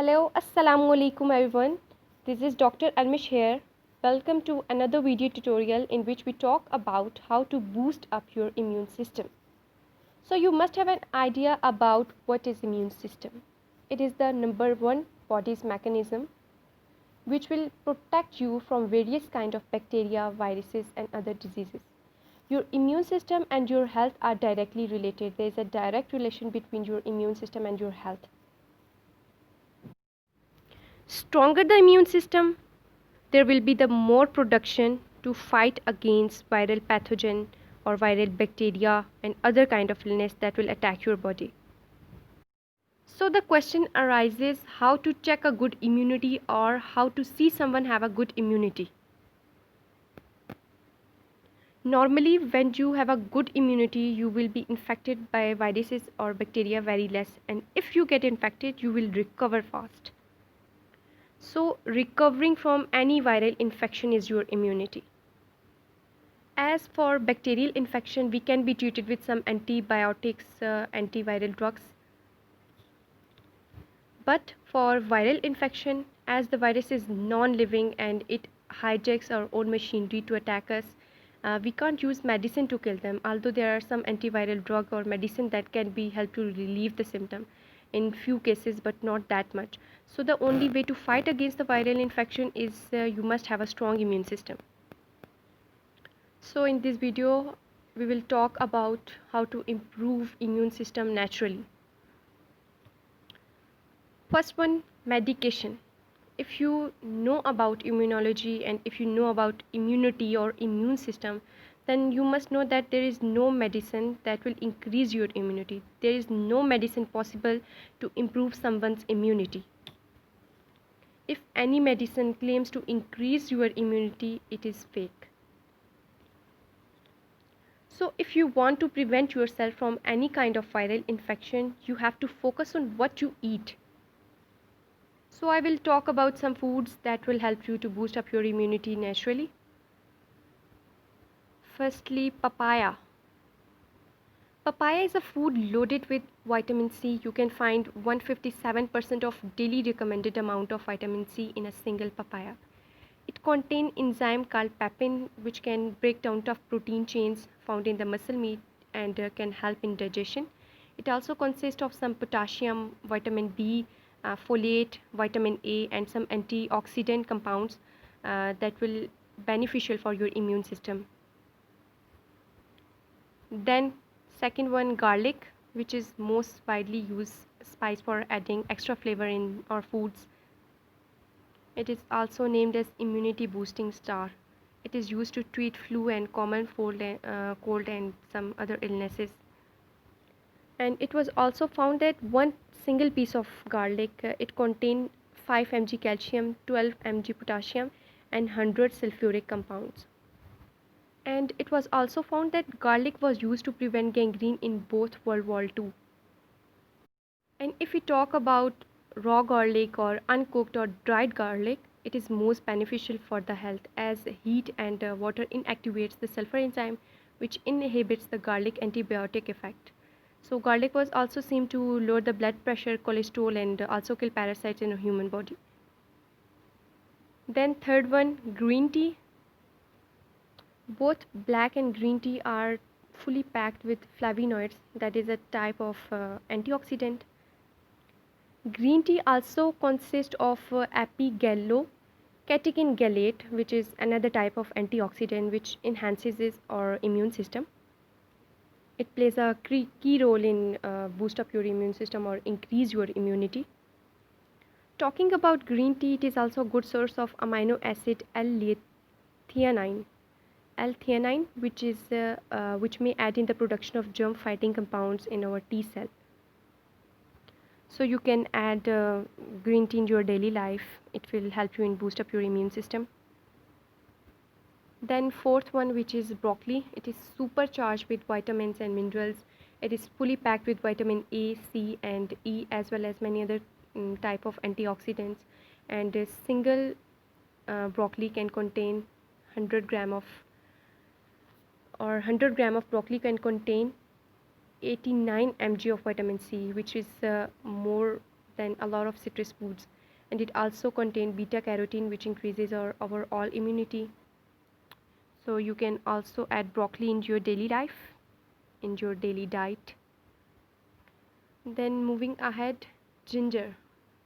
Hello, Assalamu alaikum everyone. This is Dr. Almish here. Welcome to another video tutorial in which we talk about how to boost up your immune system. So you must have an idea about what is immune system. It is the number one body's mechanism which will protect you from various kind of bacteria, viruses and other diseases. Your immune system and your health are directly related. There is a direct relation between your immune system and your health. Stronger the immune system, there will be the more production to fight against viral pathogen or viral bacteria and other kind of illness that will attack your body. So the question arises how to check a good immunity or how to see someone have a good immunity. Normally when you have a good immunity, you will be infected by viruses or bacteria very less, and if you get infected, you will recover fast. So recovering from any viral infection is your immunity. As for bacterial infection, we can be treated with some antibiotics, antiviral drugs. But for viral infection, as the virus is non-living and it hijacks our own machinery to attack us, we can't use medicine to kill them, although there are some antiviral drug or medicine that can be help to relieve the symptom in few cases, but not that much. So the only way to fight against the viral infection is you must have a strong immune system. So in this video, we will talk about how to improve immune system naturally. First one, medication. If you know about immunology and if you know about immunity or immune system, then you must know that there is no medicine that will increase your immunity. There is no medicine possible to improve someone's immunity. If any medicine claims to increase your immunity, it is fake. So if you want to prevent yourself from any kind of viral infection, you have to focus on what you eat. So I will talk about some foods that will help you to boost up your immunity naturally. Firstly, papaya. Papaya is a food loaded with vitamin C. You can find 157% of daily recommended amount of vitamin C in a single papaya. It contains enzyme called pepin, which can break down tough protein chains found in the muscle meat and can help in digestion. It also consists of some potassium, vitamin B, folate, vitamin A, and some antioxidant compounds that will beneficial for your immune system. Then second one, garlic, which is most widely used spice for adding extra flavor in our foods. It is also named as immunity boosting star. It is used to treat flu and common cold and some other illnesses. And it was also found that one single piece of garlic, it contained 5 mg calcium, 12 mg potassium and 100 sulfuric compounds. And it was also found that garlic was used to prevent gangrene in both World War II. And if we talk about raw garlic or uncooked or dried garlic, it is most beneficial for the health as heat and water inactivates the sulfur enzyme which inhibits the garlic antibiotic effect. So garlic was also seen to lower the blood pressure, cholesterol and also kill parasites in a human body. Then third one, green tea. Both black and green tea are fully packed with flavonoids, that is a type of antioxidant. Green tea also consists of apigallocatechin gallate, which is another type of antioxidant which enhances our immune system. It plays a key role in boost up your immune system or increase your immunity. Talking about green tea, it is also a good source of amino acid L-theanine, which may aid in the production of germ fighting compounds in our T cell. So you can add green tea in your daily life. It will help you in boost up your immune system. Then fourth one, which is broccoli. It is supercharged with vitamins and minerals. It is fully packed with vitamin A, C and E as well as many other type of antioxidants. And a single broccoli can contain 100 gram of broccoli can contain 89 mg of vitamin C, which is more than a lot of citrus foods, and it also contains beta carotene, which increases our overall immunity. So you can also add broccoli into your daily life, in your daily diet. Then moving ahead, ginger.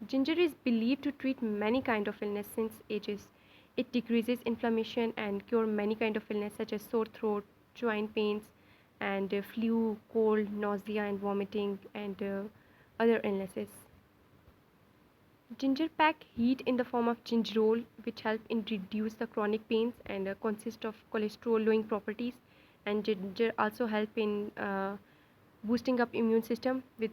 Ginger is believed to treat many kind of illness since ages. It decreases inflammation and cure many kind of illness such as sore throat, joint pains, and flu, cold, nausea and vomiting, and other illnesses. Ginger pack heat in the form of gingerol, which help in reduce the chronic pains and consist of cholesterol lowering properties. And ginger also help in boosting up immune system. With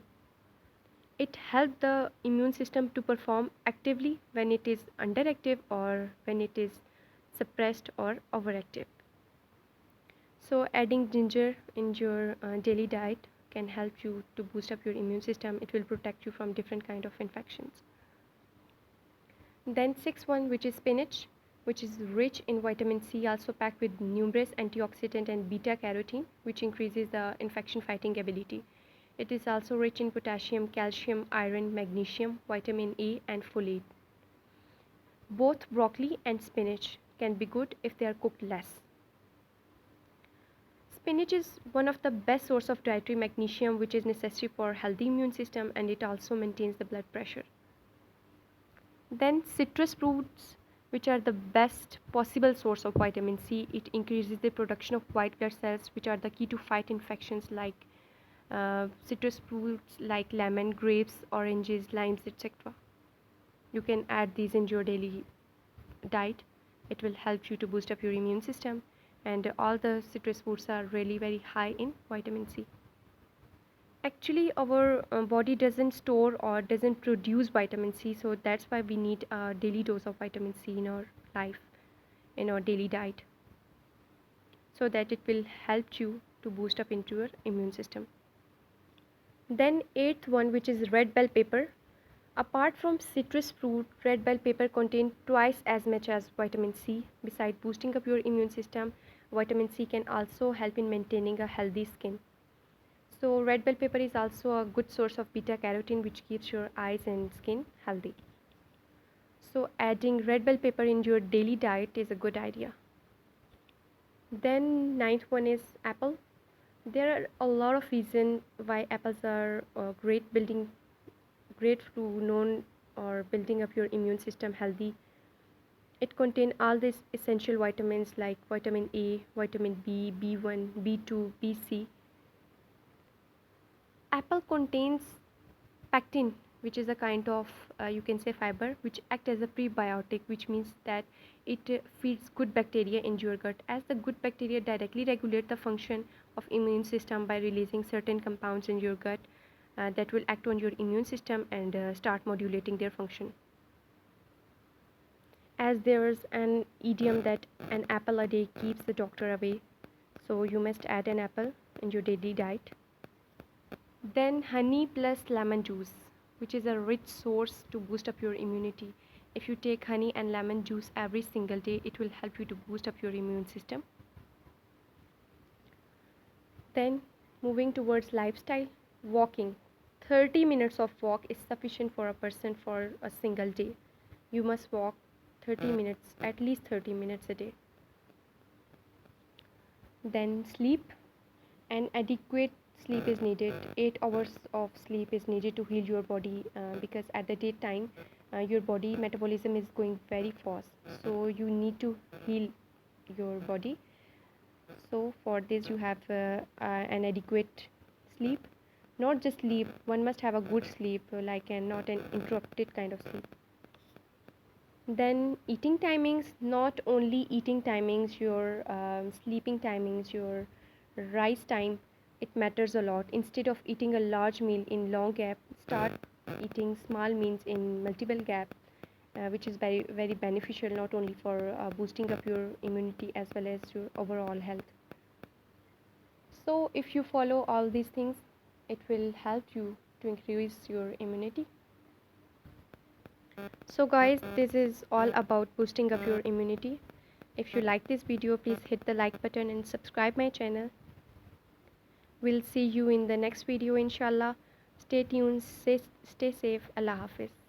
it help the immune system to perform actively when it is underactive or when it is suppressed or overactive. So adding ginger in your daily diet can help you to boost up your immune system. It will protect you from different kind of infections. Then sixth one, which is spinach, which is rich in vitamin C, also packed with numerous antioxidant and beta carotene, which increases the infection fighting ability. It is also rich in potassium, calcium, iron, magnesium, vitamin A, and folate. Both broccoli and spinach can be good if they are cooked less. Spinach is one of the best source of dietary magnesium, which is necessary for healthy immune system, and it also maintains the blood pressure. Then citrus fruits, which are the best possible source of vitamin C. It increases the production of white blood cells, which are the key to fight infections like citrus fruits like lemon, grapes, oranges, limes, etc. You can add these in your daily diet. It will help you to boost up your immune system, and all the citrus fruits are really very high in vitamin C. Actually, our body doesn't store or doesn't produce vitamin C, so that's why we need a daily dose of vitamin C in our life, in our daily diet, so that it will help you to boost up into your immune system. Then eighth one, which is red bell pepper. Apart from citrus fruit, red bell pepper contains twice as much as vitamin C. Besides boosting up your immune system, vitamin C can also help in maintaining a healthy skin. So red bell pepper is also a good source of beta carotene, which keeps your eyes and skin healthy. So adding red bell pepper in your daily diet is a good idea. Then ninth one is apple. There are a lot of reasons why apples are great to known or building up your immune system healthy. It contains all these essential vitamins like vitamin A, vitamin B, B1, B2, BC. Apple contains pectin, which is a kind of you can say fiber, which act as a prebiotic, which means that it feeds good bacteria in your gut, as the good bacteria directly regulate the function of immune system by releasing certain compounds in your gut that will act on your immune system and start modulating their function. As there's an idiom that an apple a day keeps the doctor away, so you must add an apple in your daily diet. Then honey plus lemon juice, which is a rich source to boost up your immunity. If you take honey and lemon juice every single day, it will help you to boost up your immune system. Then moving towards lifestyle, walking. 30 minutes of walk is sufficient for a person for a single day. You must walk 30 minutes, at least 30 minutes a day. Then sleep. An adequate sleep is needed. 8 hours of sleep is needed to heal your body because at the daytime your body metabolism is going very fast, so you need to heal your body. So for this you have an adequate sleep. Not just sleep, one must have a good sleep, like and not an interrupted kind of sleep. Then eating timings, not only eating timings, your sleeping timings, your rise time, it matters a lot. Instead of eating a large meal in long gap, start eating small meals in multiple gap, which is very very beneficial not only for boosting up your immunity as well as your overall health. So if you follow all these things, it will help you to increase your immunity. So guys, this is all about boosting up your immunity. If you like this video, please hit the like button and subscribe my channel. We'll see you in the next video inshallah. Stay tuned, stay safe. Allah Hafiz.